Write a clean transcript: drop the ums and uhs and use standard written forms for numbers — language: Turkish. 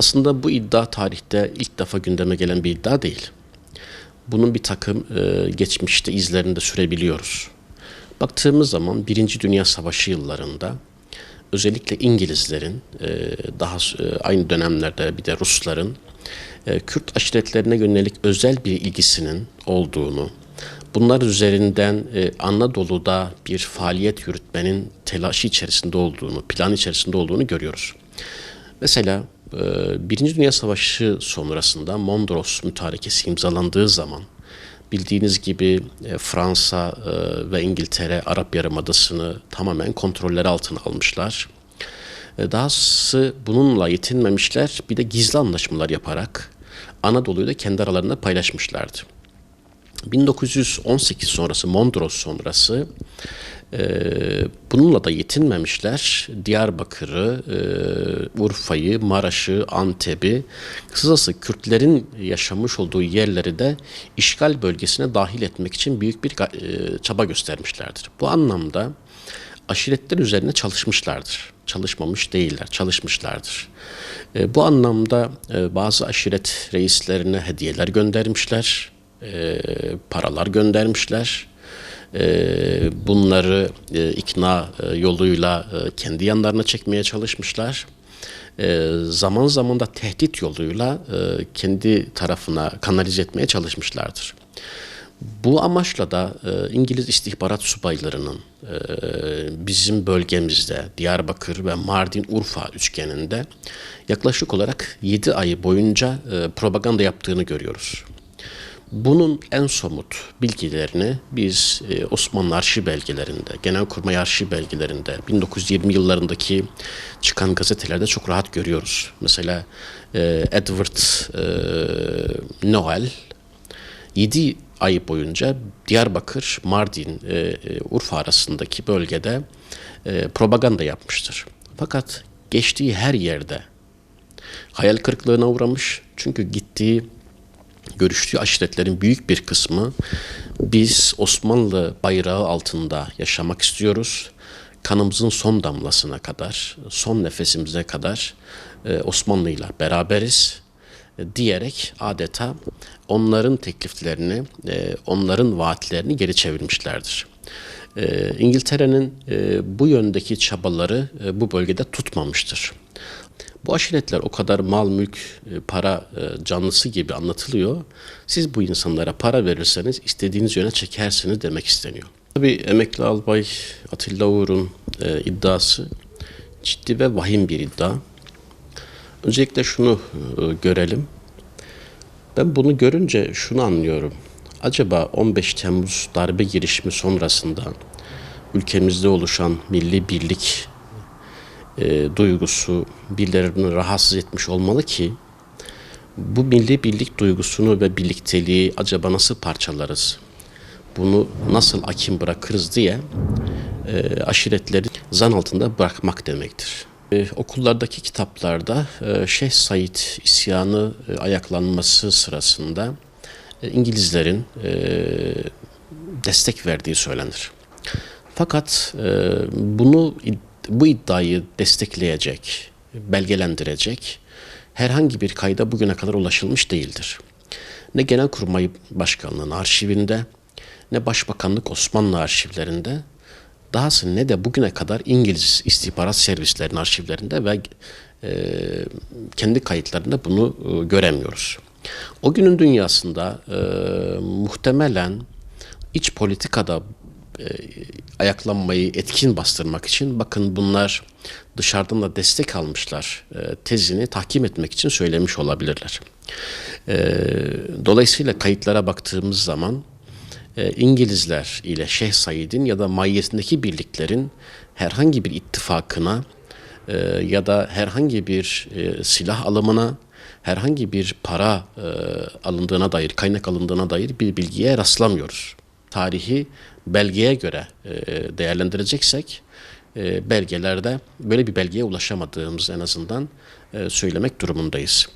Aslında bu iddia tarihte ilk defa gündeme gelen bir iddia değil. Bunun bir takım geçmişte izlerini de sürebiliyoruz. Baktığımız zaman Birinci Dünya Savaşı yıllarında özellikle İngilizlerin aynı dönemlerde bir de Rusların Kürt aşiretlerine yönelik özel bir ilgisinin olduğunu, bunlar üzerinden Anadolu'da bir faaliyet yürütmenin telaşı içerisinde olduğunu, plan içerisinde olduğunu görüyoruz. Mesela Birinci Dünya Savaşı sonrasında Mondros Mütarekesi imzalandığı zaman bildiğiniz gibi Fransa ve İngiltere Arap Yarımadası'nı tamamen kontrolleri altına almışlar. Dahası bununla yetinmemişler, bir de gizli anlaşmalar yaparak Anadolu'yu da kendi aralarında paylaşmışlardı. 1918 sonrası, Mondros sonrası bununla da yetinmemişler. Diyarbakır'ı, Urfa'yı, Maraş'ı, Antep'i, kısacası Kürtlerin yaşamış olduğu yerleri de işgal bölgesine dahil etmek için büyük bir çaba göstermişlerdir. Bu anlamda aşiretler üzerine çalışmışlardır. Çalışmamış değiller, çalışmışlardır. Bu anlamda bazı aşiret reislerine hediyeler göndermişler, paralar göndermişler. Bunları ikna yoluyla kendi yanlarına çekmeye çalışmışlar. Zaman zaman da tehdit yoluyla kendi tarafına kanalize etmeye çalışmışlardır. Bu amaçla da İngiliz istihbarat subaylarının bizim bölgemizde Diyarbakır ve Mardin-Urfa üçgeninde yaklaşık olarak 7 ay boyunca propaganda yaptığını görüyoruz. Bunun en somut bilgilerini biz Osmanlı arşiv belgelerinde, Genelkurmay arşiv belgelerinde 1920 yıllarındaki çıkan gazetelerde çok rahat görüyoruz. Mesela Edward Noel 7 ay boyunca Diyarbakır, Mardin, Urfa arasındaki bölgede propaganda yapmıştır. Fakat geçtiği her yerde hayal kırıklığına uğramış. Çünkü görüştüğü aşiretlerin büyük bir kısmı biz Osmanlı bayrağı altında yaşamak istiyoruz. Kanımızın son damlasına kadar, son nefesimize kadar Osmanlı'yla beraberiz diyerek adeta onların tekliflerini, onların vaatlerini geri çevirmişlerdir. İngiltere'nin bu yöndeki çabaları bu bölgede tutmamıştır. Bu aşiretler o kadar mal, mülk, para canlısı gibi anlatılıyor. Siz bu insanlara para verirseniz istediğiniz yöne çekersiniz demek isteniyor. Tabii emekli albay Atilla Uğur'un iddiası ciddi ve vahim bir iddia. Öncelikle şunu görelim. Ben bunu görünce şunu anlıyorum. Acaba 15 Temmuz darbe girişimi sonrasında ülkemizde oluşan milli birlik duygusu birilerini rahatsız etmiş olmalı ki bu milli birlik duygusunu ve birlikteliği acaba nasıl parçalarız, bunu nasıl akim bırakırız diye aşiretleri zan altında bırakmak demektir. Okullardaki kitaplarda Şeyh Said isyanı ayaklanması sırasında İngilizlerin destek verdiği söylenir. Fakat bu iddiayı destekleyecek, belgelendirecek herhangi bir kayda bugüne kadar ulaşılmış değildir. Ne Genelkurmay Başkanlığı'nın arşivinde, ne Başbakanlık Osmanlı arşivlerinde, dahası ne de bugüne kadar İngiliz istihbarat servislerinin arşivlerinde ve kendi kayıtlarında bunu göremiyoruz. O günün dünyasında muhtemelen iç politikada ayaklanmayı etkin bastırmak için bakın bunlar dışarıdan da destek almışlar tezini tahkim etmek için söylemiş olabilirler. Dolayısıyla kayıtlara baktığımız zaman İngilizler ile Şeyh Said'in ya da mahiyetindeki birliklerin herhangi bir ittifakına ya da herhangi bir silah alımına, herhangi bir para alındığına dair, kaynak alındığına dair bir bilgiye rastlamıyoruz. Tarihi belgeye göre değerlendireceksek belgelerde böyle bir belgeye ulaşamadığımız en azından söylemek durumundayız.